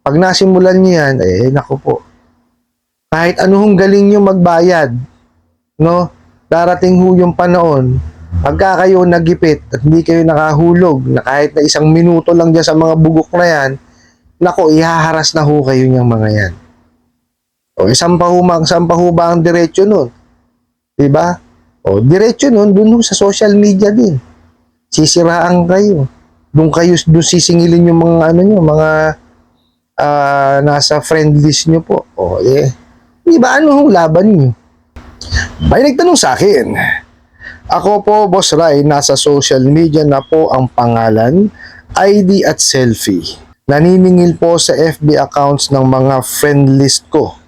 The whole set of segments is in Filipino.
Pag nasimulan niyo yan, naku po. Kahit anuhong galing niyo magbayad, no? Darating ho yung panahon, pagka kayo nagipit at hindi kayo nakahulog, na kahit na 1 minuto lang dyan sa mga bugok na yan, naku, ihaharas na ho kayo niyang mga yan. O, saan pa ho ba ang diretsyo nun? Diba? O, diretsyo nun, dun ho sa social media din. Sisiraan kayo. Doon sisingilin yung mga ano nyo, mga nasa friend list nyo po. O, di ba ano hong laban nyo? May nagtanong sa akin, ako po, Boss Rai, nasa social media na po ang pangalan, ID at selfie. Naniningil po sa FB accounts ng mga friend list ko.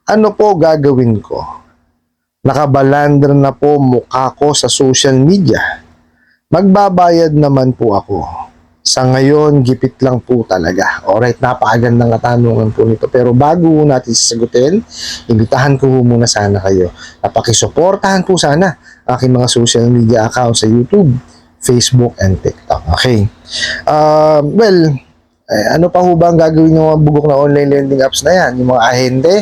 Ano po gagawin ko? Nakabalander na po mukha ko sa social media. Magbabayad naman po ako. Sa ngayon, gipit lang po talaga. Alright, napakagandang katanungan po nito. Pero bago natin sasagutin, imbitahan ko muna sana kayo na pakisuportahan po sana aking mga social media accounts sa YouTube, Facebook, and TikTok. Okay. Ano pa ho ba ang gagawin ng mga bugok na online lending apps na yan? Yung mga ahente?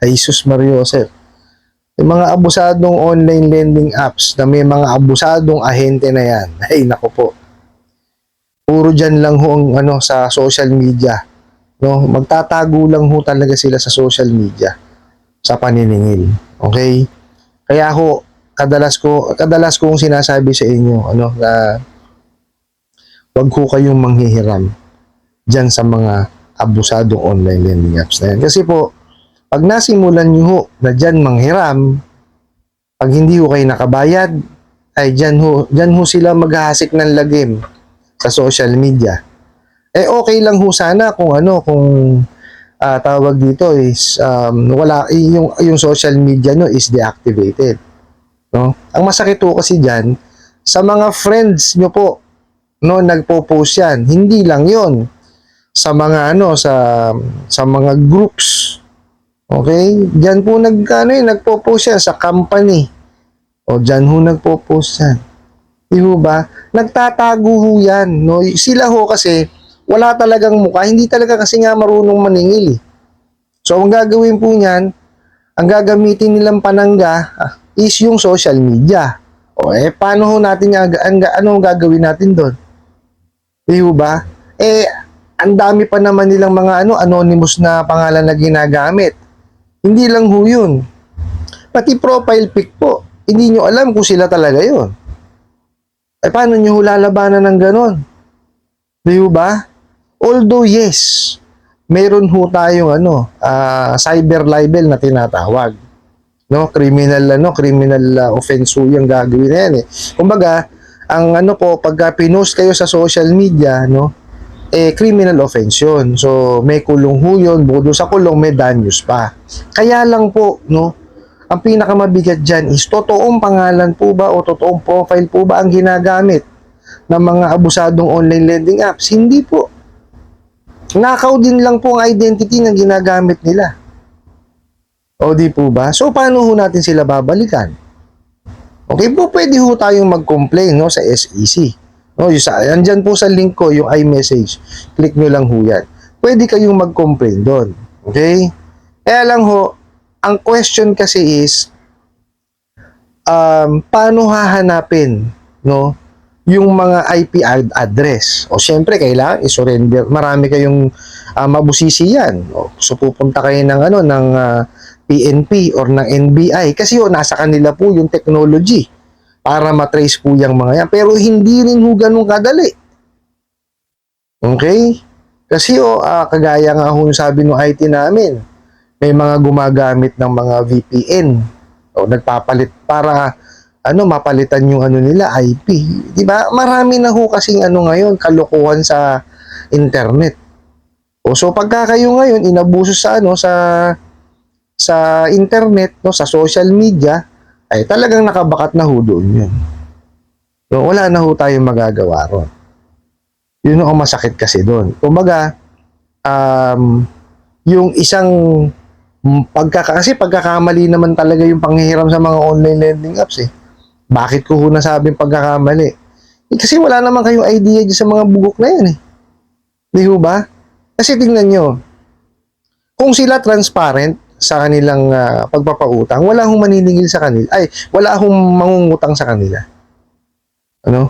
Ay, Jesus Mario Joseph. Yung mga abusadong online lending apps na may mga abusadong ahente na yan. Ay, nako po. Puro dyan lang ho ang sa social media. No? Magtatago lang ho talaga sila sa social media sa paniningil. Okay? Kaya ho, kadalas kong sinasabi sa inyo na wag ho kayong manghihiram dyan sa mga abusadong online lending apps na yan. Kasi po, pag nasimulan nyo ho na dyan manghiram, pag hindi ho kayo nakabayad, ay dyan ho sila maghahasik ng lagim sa social media. Okay lang ho sana kung tawag dito is wala yung social media no is deactivated. No? Ang masakit ho kasi diyan sa mga friends nyo po no nagpo-post yan. Hindi lang 'yon. Sa mga sa mga groups. Okay? Diyan po nagpo-post yan sa company. O diyan ho nagpo-post yan. Di ho ba? Nagtatago ho yan. No? Sila ho kasi, wala talagang mukha. Hindi talaga kasi nga marunong maningil. So, ang gagawin po niyan, ang gagamitin nilang panangga is yung social media. O, paano ho natin, ano gagawin natin doon? Di ho ba? Ang dami pa naman nilang mga anonymous na pangalan na ginagamit. Hindi lang ho yun. Pati profile pic po. Hindi nyo alam kung sila talaga yun. Paano nyo lalabanan ng ganon? Di ba? Although yes, meron ho tayong cyber libel na tinatawag. No, criminal offense ho yung gagawin na yan. Kumbaga, ang pagka pinost kayo sa social media, criminal offense yun. So, may kulong ho yun. Bukod sa kulong, may danyos pa. Kaya lang po, ang pinakamabigat dyan is totoong pangalan po ba o totoong profile po ba ang ginagamit ng mga abusadong online lending apps? Hindi po. Nakaw din lang po ang identity na ginagamit nila. O di po ba? So, paano ho natin sila babalikan? Okay po, pwede ho tayong mag-complain sa SEC. Andyan po sa link ko, yung iMessage. Click nyo lang ho yan. Pwede kayong mag-complain doon. Okay? Kaya lang ho, ang question kasi is, paano hahanapin, yung mga IP address? O syempre, kailangan i-surrender. Marami kayong mabusisi yan. So, pupunta kayo ng PNP or ng NBI. Kasi nasa kanila po yung technology para matrace po yung mga yan. Pero hindi rin ho ganun kadali. Okay? Kasi kagaya nga ho sabi ng IT namin, may mga gumagamit ng mga VPN o nagpapalit para mapalitan yung nila IP. 'Di ba? Marami na ho kasing ngayon kalokohan sa internet. So pagka kayo ngayon inabuso sa internet, sa social media, ay talagang nakabakat na ho doon 'yun. Wala na ho tayong magagawa ron. Yun ang masakit kasi doon. Kumbaga, yung isang kasi pagkakamali naman talaga yung panghihiram sa mga online lending apps Bakit ko ho nasabing pagkakamali? Kasi wala naman kayong idea sa mga bugok na yan Di ho ba? Kasi tingnan nyo, kung sila transparent sa kanilang pagpapautang, wala hong maniningil sa kanila, ay, wala hong mangungutang sa kanila. Ano?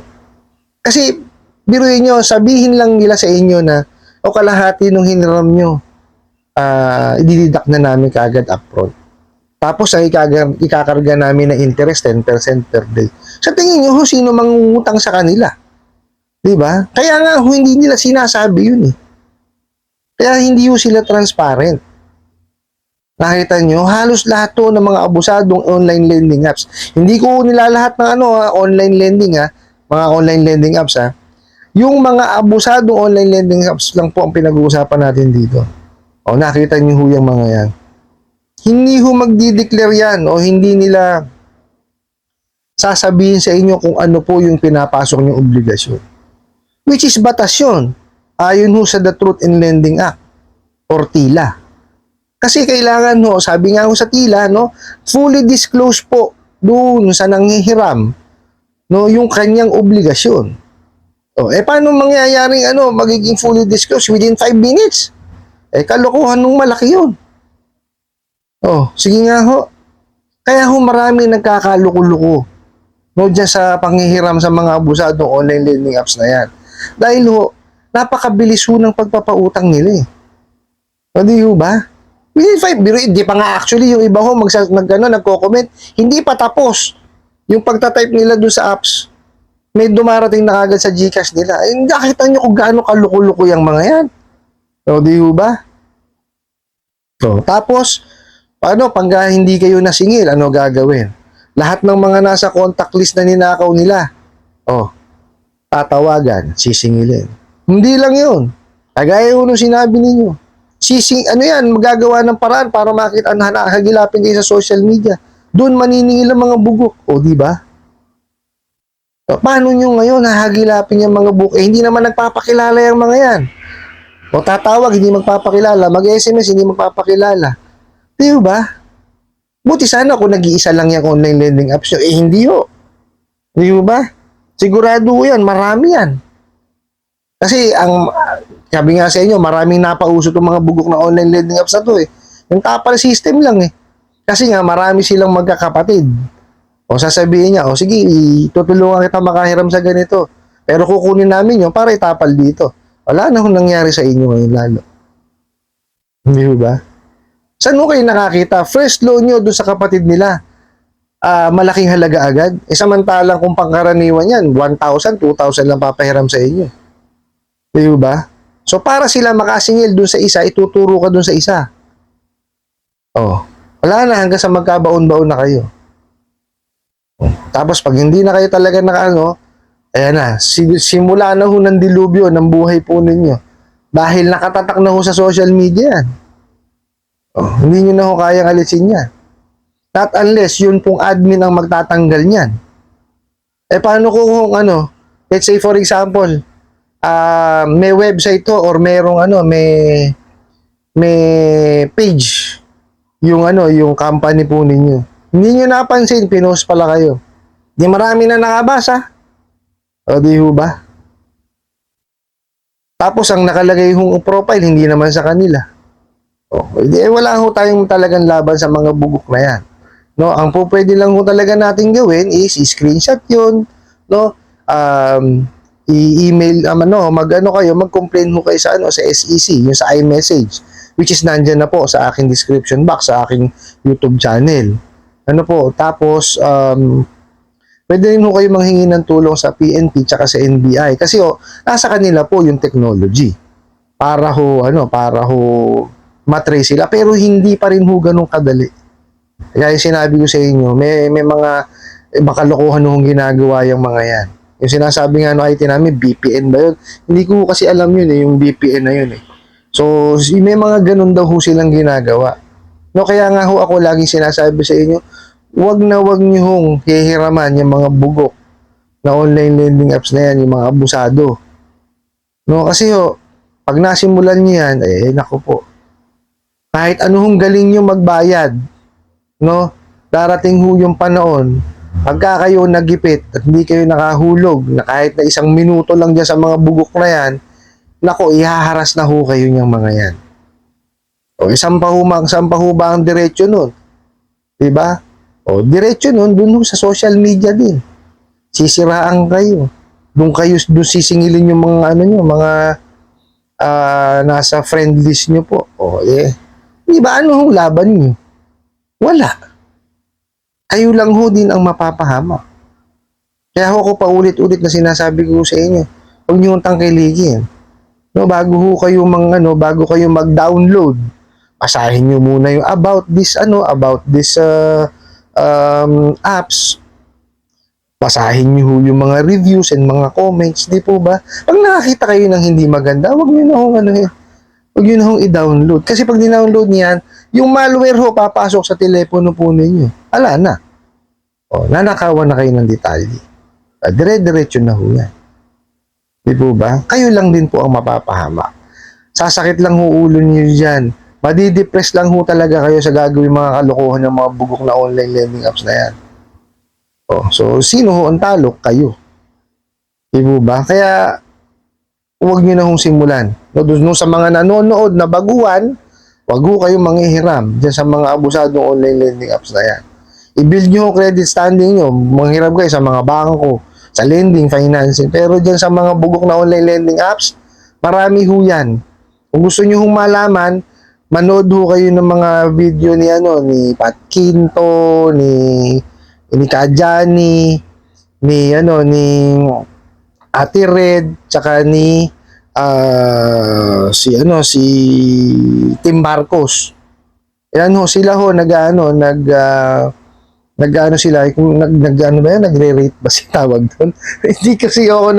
Kasi, biruin nyo, sabihin lang nila sa inyo na, o kalahati nung hiniram nyo, idididak na namin kaagad upfront. Tapos, ang ikakarga namin na interest, 10% per day. Sa tingin nyo, sino mangungutang sa kanila? Diba? Kaya nga, hindi nila sinasabi yun eh. Kaya hindi ho sila transparent. Nakita nyo, halos lahat to ng mga abusadong online lending apps. Hindi ko nilalahat ng online lending mga online lending apps Yung mga abusadong online lending apps lang po ang pinag-uusapan natin dito. O nakita nyo ho yung mga yan. Hindi ho magdi-declare yan o hindi nila sasabihin sa inyo kung ano po yung pinapasok nyong obligasyon. Which is batas yun. Ayon ho sa The Truth in Lending Act or TILA. Kasi kailangan ho, sabi nga ho sa TILA, fully disclose po doon sa nanghihiram yung kanyang obligasyon. Paano mangyayaring magiging fully disclosed within 5 minutes? Kalokohan nung malaki yun. Sige nga ho. Kaya ho marami nagkakaluko-luko dyan sa panghihiram sa mga abusadong online lending apps na yan. Dahil ho, napakabilis ho ng pagpapautang nila Di ho ba? Within 5 minutes, di pa nga actually yung iba ho nagko-comment, hindi pa tapos yung pagta-type nila doon sa apps. May dumarating na agad sa GCash nila. Nakita nyo kung gaano kaluko-luko yung mga yan. Di ho ba? Tapos, pag hindi kayo nasingil, ano gagawin? Lahat ng mga nasa contact list na ninakaw nila, tatawagan, sisingilin. Hindi lang yun. Kagaya nung sinabi ninyo, magagawa ng paraan para makita na hagilapin kayo sa social media. Doon maniningil ang mga bugok. Di ba? Paano nyo ngayon hahagilapin yung mga bugok? Hindi naman nagpapakilala yung mga yan. Tatawag, hindi magpapakilala. Mag-SMS, hindi magpapakilala. Di ba? Buti sana kung nag-iisa lang yung online lending apps nyo. Hindi ho. Di ba? Sigurado yan, marami yan. Kasi sabi nga sa inyo, maraming napauso itong mga bugok na online lending apps na to Yung tapal system lang Kasi nga, marami silang magkakapatid. Sasabihin niya, sige, tutulungan kita makahiram sa ganito. Pero kukunin namin yun para itapal dito. Wala na kung nangyari sa inyo ngayon lalo. Hindi ba? Saan mo kayo nakakita? First loan nyo doon sa kapatid nila. Malaking halaga agad. Samantalang kung pangkaraniwan yan, 1,000, 2,000 lang papahiram sa inyo. Di ba? So, para sila makasingil dun sa isa, ituturo ka dun sa isa. Wala na hanggang sa magkabaon-baon na kayo. Tapos, pag hindi na kayo talaga ayan na, simula na ho ng dilubyo ng buhay po ninyo. Dahil nakatatak na ho sa social media yan. Hindi nyo na ho kayang alisin yan. Not unless yun pong admin ang magtatanggal niyan. Paano kung let's say for example, may website to or merong may page yung yung company po ninyo. Hindi nyo napansin, pinost pala kayo. Di marami na nakabasa. Di ho ba? Tapos ang nakalagay hong profile hindi naman sa kanila. Wala ho tayong talagang laban sa mga bugok na yan. Ang pwede lang ho talaga natin gawin is i-screenshot yun, i-email, mag-complain ho kayo sa sa SEC, yung sa iMessage, which is nandyan na po sa aking description box, sa aking YouTube channel. Tapos, pwede rin ho kayo manghingi ng tulong sa PNP tsaka sa NBI. Kasi nasa kanila po yung technology. Para ho matrace sila. Pero hindi pa rin ho ganun kadali. Kaya yung sinabi ko sa inyo, may mga makalokohan hong ginagawa yung mga yan. Yung sinasabi nga IT namin, VPN ba yun? Hindi ko kasi alam yun yung VPN na yun So, may mga ganun daw ho silang ginagawa. Kaya nga ho ako laging sinasabi sa inyo, wag nyo hong hihiraman yung mga bugok na online lending apps na yan, yung mga abusado. Kasi pag nasimulan nyo yan, naku po. Kahit anuhong galing nyo magbayad, darating ho yung panahon, pagka kayo nagipit at hindi kayo nakahulog na kahit na 1 minuto lang dyan sa mga bugok na yan, nako, ihaharas na ho kayo niyang mga yan. O, saan pa ho ba ang diretsyo nun? Diba? O, diretsyo nun, dun ho sa social media din. Sisiraan kayo. Doon sisingilin yung mga ano nyo, mga nasa friend list nyo po. O, diba, ano hong laban nyo? Wala. Kayo lang ho din ang mapapahama. Kaya ako paulit-ulit na sinasabi ko sa inyo, huwag nyo yung tangkiligin. No, bago kayo mag-download, basahin nyo muna yung about this apps. Basahin nyo yung mga reviews and mga comments, di po ba? Pag nakakita kayo ng hindi maganda, huwag nyo na hong i-download. Kasi pag dinownload niyan, yung malware ho papasok sa telepono po ninyo. Ala na. O, nanakawan na kayo ng detalye. Dire-diretso na ho yan. Di po ba? Kayo lang din po ang mapapahama. Sasakit lang ho ulo niyo dyan. Madidepress lang ho talaga kayo sa gagawin mga kalokohan ng mga bugok na online lending apps na yan. Oh, so, sino ho ang talo? Kayo. Di po ba? Kaya, huwag nyo na hong simulan. No, doon sa mga nanonood na baguhan, huwag ho kayong manghihiram dyan sa mga abusadong online lending apps na yan. I-build nyo credit standing nyo. Manghiram kayo sa mga bangko, sa lending, financing. Pero dyan sa mga bugok na online lending apps, marami ho yan. Kung gusto nyo hong malaman, manood ho kayo ng mga video ni Pat Quinto, ni Kajani, ni Ate Red, tsaka ni si Tim Marcos. Yan ho, sila ho nagre-rate ba si tawag doon? Hindi kasi ako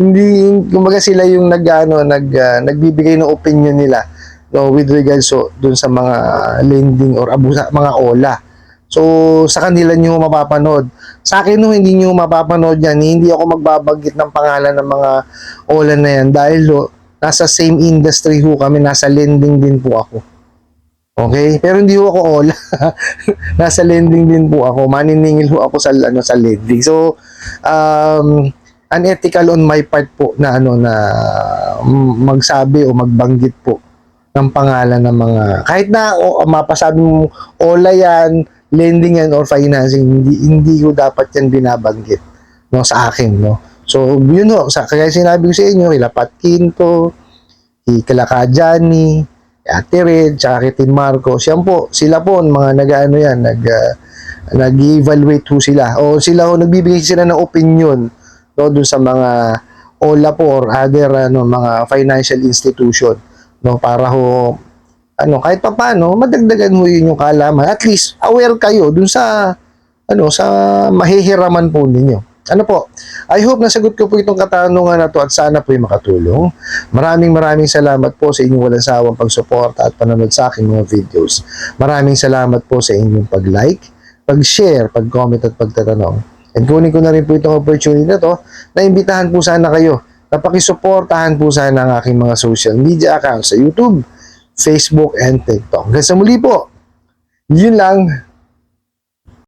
Hindi, kumbaga sila yung nagbibigay ng opinion nila, no, with regards doon sa mga lending or mga OLA. So, sa kanila nyo mapapanood. Sa akin hindi nyo mapapanood yan. Hindi ako magbabanggit ng pangalan ng mga OLA na yan dahil nasa same industry ho kami, nasa lending din po ako. Okay? Pero hindi ho ako OLA. Nasa lending din po ako. Maniningil ho ako sa lending. So, unethical on my part po na magsabi o magbanggit po ng pangalan ng mga, kahit na mapasabi mo OLA yan, lending yan or financing, hindi ko dapat yan binabanggit, no, sa akin, no. So, yun ho, kaya sinabi ko sa inyo, kila Pat Quinto, kila Kajani, Ate Red, tsaka kay Tim Marcos, sila po, mga nag-evaluate ho sila, o sila ho, nagbibigay sila ng opinion, no, dun sa mga OLA po or other, mga financial institution, no, para ho, kahit papaano, madagdagan mo yun yung kaalaman. At least, aware kayo dun sa mahihiraman po ninyo. Ano po? I hope nasagot ko po itong katanungan na to at sana po yung makatulong. Maraming salamat po sa inyong walang sawang pagsuporta at panonood sa aking mga videos. Maraming salamat po sa inyong pag-like, pag-share, pag-comment at pagtatanong. And kunin ko na rin po itong opportunity na to na imbitahan po sana kayo na pakisuportahan po sana ang aking mga social media accounts sa YouTube, Facebook, and TikTok. Hanggang sa muli po. Yun lang.